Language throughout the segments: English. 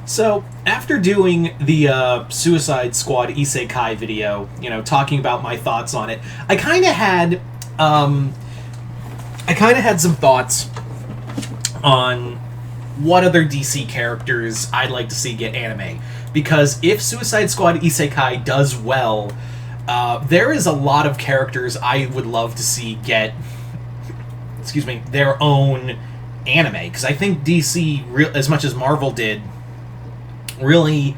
So, after doing the Suicide Squad Isekai video, talking about my thoughts on it, I kind of had, some thoughts on what other DC characters I'd like to see get anime. Because if Suicide Squad Isekai does well, there is a lot of characters I would love to see get, their own anime. Because I think DC, as much as Marvel did, really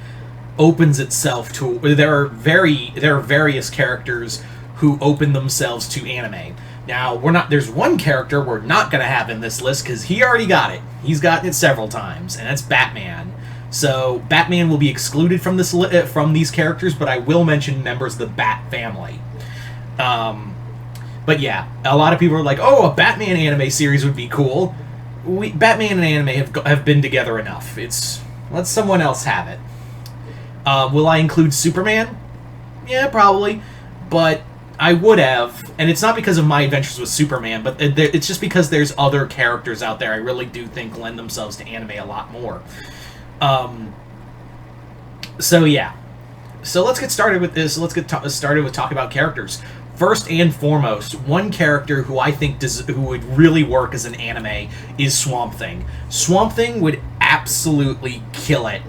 opens itself to. There are various characters who open themselves to anime. Now there's one character we're not going to have in this list because he already got it. He's gotten it several times, and that's Batman. So Batman will be excluded from from these characters, but I will mention members of the Bat family. But yeah, a lot of people are like, "Oh, a Batman anime series would be cool." Batman and anime have been together enough. Let someone else have it. Will I include Superman? Yeah, probably. But I would have, and it's not because of my adventures with Superman, but it's just because there's other characters out there I really do think lend themselves to anime a lot more. So yeah. So let's get started with this. Let's get started with talking about characters. First and foremost, one character who I think who would really work as an anime is Swamp Thing. Swamp Thing would absolutely kill it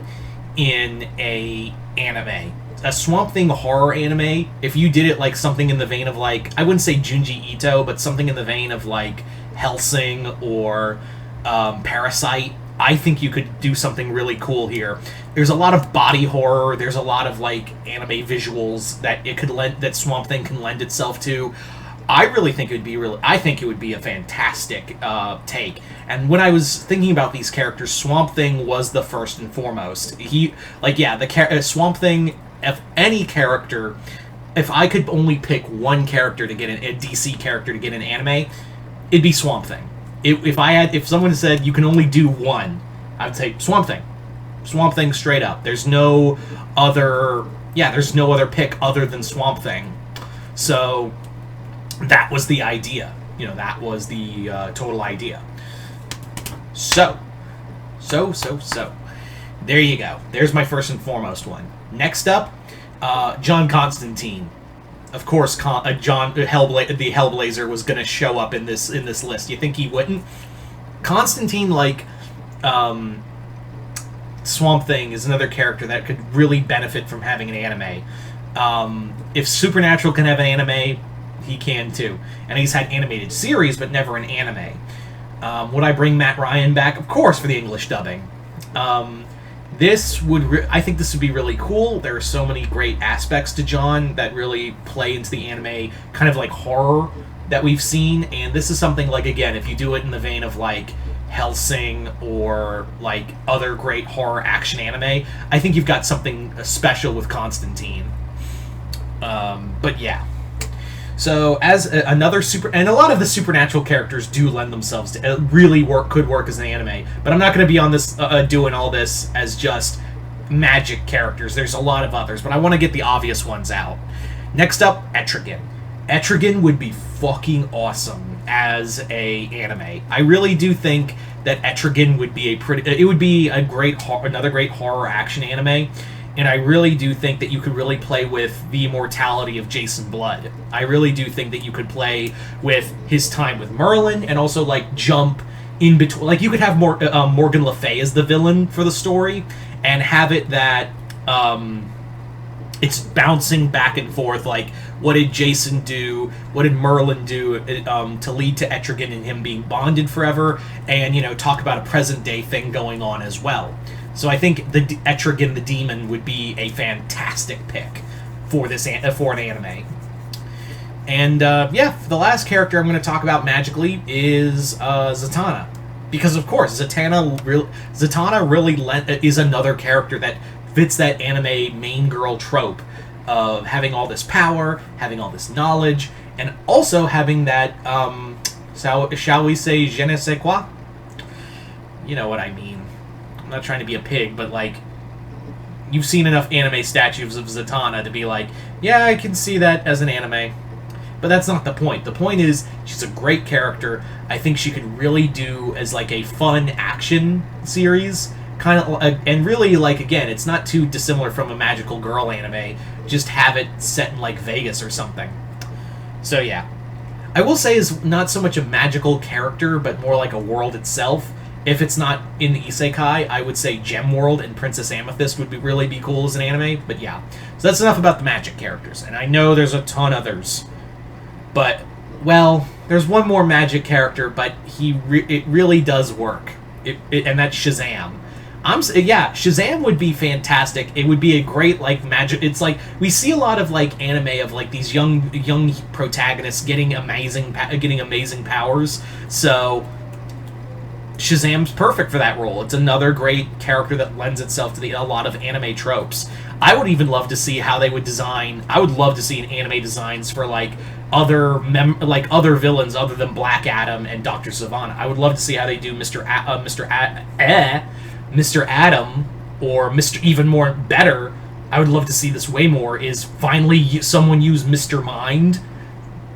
in a anime. A Swamp Thing horror anime, if you did it like something in the vein of like, I wouldn't say Junji Ito, but something in the vein of like Hellsing or Parasite, I think you could do something really cool here. There's a lot of body horror. There's a lot of like anime visuals that Swamp Thing can lend itself to. I really think I think it would be a fantastic take. And when I was thinking about these characters, Swamp Thing was the first and foremost. Swamp Thing. If any character, if I could only pick one character to get a DC character to get an anime, it'd be Swamp Thing. If someone said you can only do one, I'd say Swamp Thing. Swamp Thing straight up. There's no other pick other than Swamp Thing. So that was the idea. That was the total idea. So. There you go. There's my first and foremost one. Next up, John Constantine. Of course, the Hellblazer was going to show up in this list. You think he wouldn't? Constantine, like Swamp Thing, is another character that could really benefit from having an anime. If Supernatural can have an anime, he can too. And he's had animated series, but never an anime. Would I bring Matt Ryan back? Of course, for the English dubbing. I think this would be really cool. There are so many great aspects to John that really play into the anime kind of like horror that we've seen, and this is something like, again, if you do it in the vein of like Hellsing or like other great horror action anime, I think you've got something special with Constantine. But yeah. So as another and a lot of the supernatural characters do lend themselves to could work as an anime. But I'm not going to be on this doing all this as just magic characters. There's a lot of others, but I want to get the obvious ones out. Next up, Etrigan. Etrigan would be fucking awesome as a anime. I really do think that Etrigan would be another great horror action anime. And I really do think that you could really play with the immortality of Jason Blood. I really do think that you could play with his time with Merlin and also like jump in between. Like you could have Morgan Le Fay as the villain for the story and have it that it's bouncing back and forth. Like, what did Jason do? What did Merlin do to lead to Etrigan and him being bonded forever? And, talk about a present day thing going on as well. So I think the Etrigan the Demon would be a fantastic pick for an anime. And the last character I'm going to talk about magically is Zatanna, because of course Zatanna really is another character that fits that anime main girl trope of having all this power, having all this knowledge, and also having that shall we say je ne sais quoi? You know what I mean. I'm not trying to be a pig, but like, you've seen enough anime statues of Zatanna to be like, yeah, I can see that as an anime. But that's not the point. The point is, she's a great character. I think she could really do as like a fun action series kind of, and really, like, again, it's not too dissimilar from a magical girl anime. Just have it set in, like, Vegas or something. So, yeah. I will say is not so much a magical character, but more like a world itself. If it's not in the isekai, I would say Gem World and Princess Amethyst would really be cool as an anime, but yeah. So that's enough about the magic characters, and I know there's a ton others. But, well, there's one more magic character, but it really does work. And that's Shazam. Shazam would be fantastic. It would be a great, like, magic. It's like we see a lot of, like, anime of, like, these young protagonists getting amazing powers. So Shazam's perfect for that role. It's another great character that lends itself to a lot of anime tropes. I would even love to see how they would design. I would love to see an anime designs for, like, other villains other than Black Adam and Dr. Sivana. I would love to see how they do Mr. Adam, or Mr. even more better. I would love to see this way more. Is finally someone use Mr. Mind,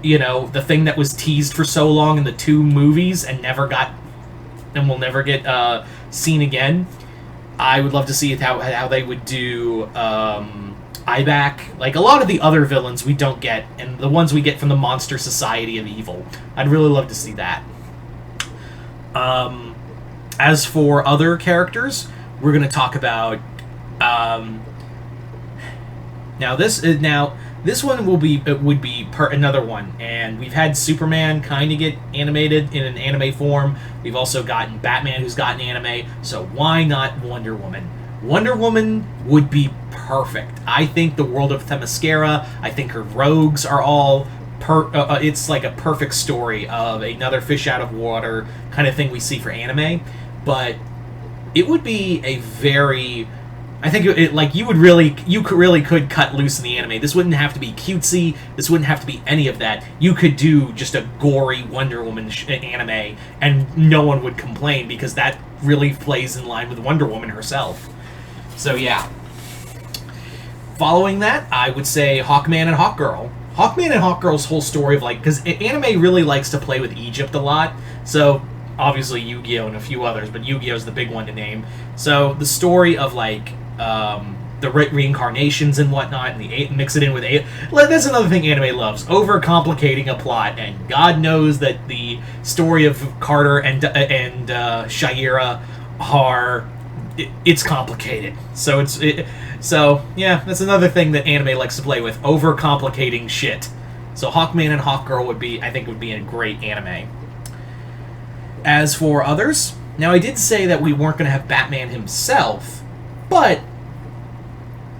the thing that was teased for so long in the 2 movies and will never get seen again. I would love to see how they would do Ibak, like a lot of the other villains we don't get, and the ones we get from the Monster Society of Evil. I'd really love to see that. As for other characters, we're going to talk about. This one would be another one, and we've had Superman kind of get animated in an anime form. We've also gotten Batman, who's gotten anime. So why not Wonder Woman? Wonder Woman would be perfect. I think the world of Themyscira, I think her rogues are all it's like a perfect story of another fish out of water kind of thing we see for anime. But it would be a very... I think you could cut loose in the anime. This wouldn't have to be cutesy. This wouldn't have to be any of that. You could do just a gory Wonder Woman anime, and no one would complain because that really plays in line with Wonder Woman herself. So yeah. Following that, I would say Hawkman and Hawkgirl. Hawkman and Hawkgirl's whole story of, like, because anime really likes to play with Egypt a lot, so obviously Yu-Gi-Oh! And a few others, but Yu-Gi-Oh's the big one to name. So the story of, like, the reincarnations and whatnot, and mix it in with that's another thing anime loves, overcomplicating a plot, and God knows that the story of Carter and Shaira it's complicated. So yeah, that's another thing that anime likes to play with, overcomplicating shit. So Hawkman and Hawkgirl would be a great anime. As for others, now I did say that we weren't going to have Batman himself, but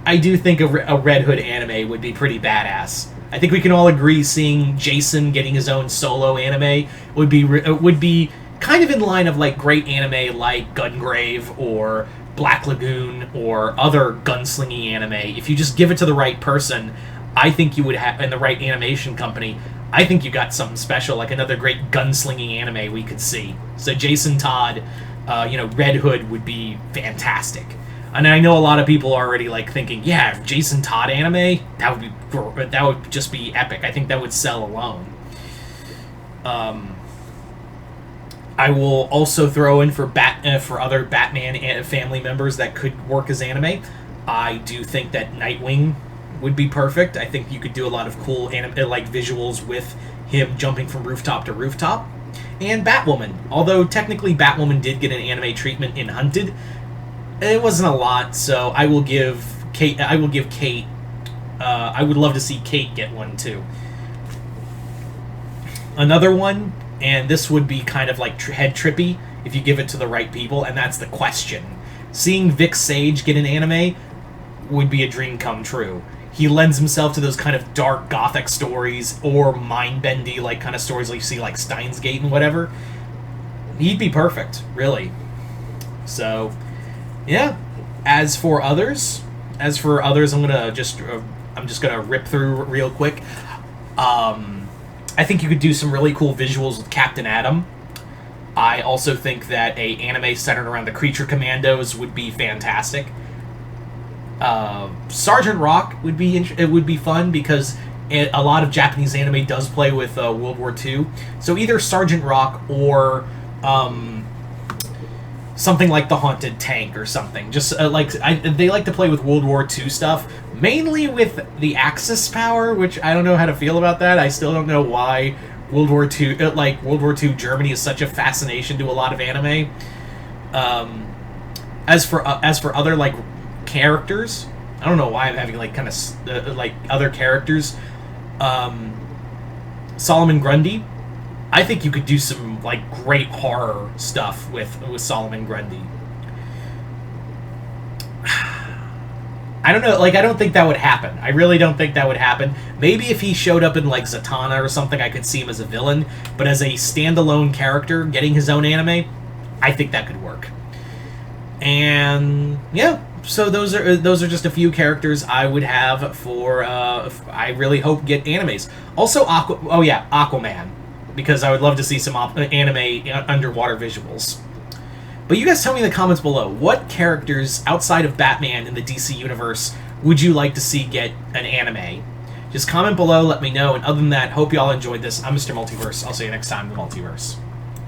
I do think a Red Hood anime would be pretty badass. I think we can all agree seeing Jason getting his own solo anime would be kind of in line of, like, great anime like Gungrave or Black Lagoon or other gunslinging anime. If you just give it to the right person, I think you would have, and the right animation company, I think you got something special, like another great gunslinging anime we could see. So Jason Todd, Red Hood would be fantastic. And I know a lot of people are already, like, thinking, yeah, Jason Todd anime, that would just be epic. I think that would sell alone. I will also throw in for other Batman family members that could work as anime. I do think that Nightwing would be perfect. I think you could do a lot of cool visuals with him jumping from rooftop to rooftop. And Batwoman. Although technically Batwoman did get an anime treatment in Hunted, it wasn't a lot, so I will give Kate. I would love to see Kate get one too. Another one, and this would be kind of like head trippy if you give it to the right people, and that's The Question. Seeing Vic Sage get an anime would be a dream come true. He lends himself to those kind of dark gothic stories or mind-bendy like kind of stories like you see like Steins Gate and whatever. He'd be perfect, really. So, yeah. As for others, I'm just gonna rip through real quick. I think you could do some really cool visuals with Captain Atom. I also think that a anime centered around the Creature Commandos would be fantastic. Sergeant Rock would be fun because a lot of Japanese anime does play with World War II. So either Sergeant Rock or something like the Haunted Tank or something. Just they like to play with World War II stuff, mainly with the Axis power, which I don't know how to feel about that. I still don't know why World War II Germany is such a fascination to a lot of anime. As for other like characters, I don't know why I'm having like kind of like other characters. Solomon Grundy, I think you could do some like great horror stuff with Solomon Grundy. I don't know, like I don't think that would happen. I really don't think that would happen. Maybe if he showed up in like Zatanna or something, I could see him as a villain. But as a standalone character, getting his own anime, I think that could work. And yeah, so those are just a few characters I would have for. I really hope get animes. Also, Aquaman, because I would love to see some anime underwater visuals. But you guys tell me in the comments below, what characters outside of Batman in the DC universe would you like to see get an anime? Just comment below, let me know. And other than that, hope you all enjoyed this. I'm Mr. Multiverse. I'll see you next time in the Multiverse.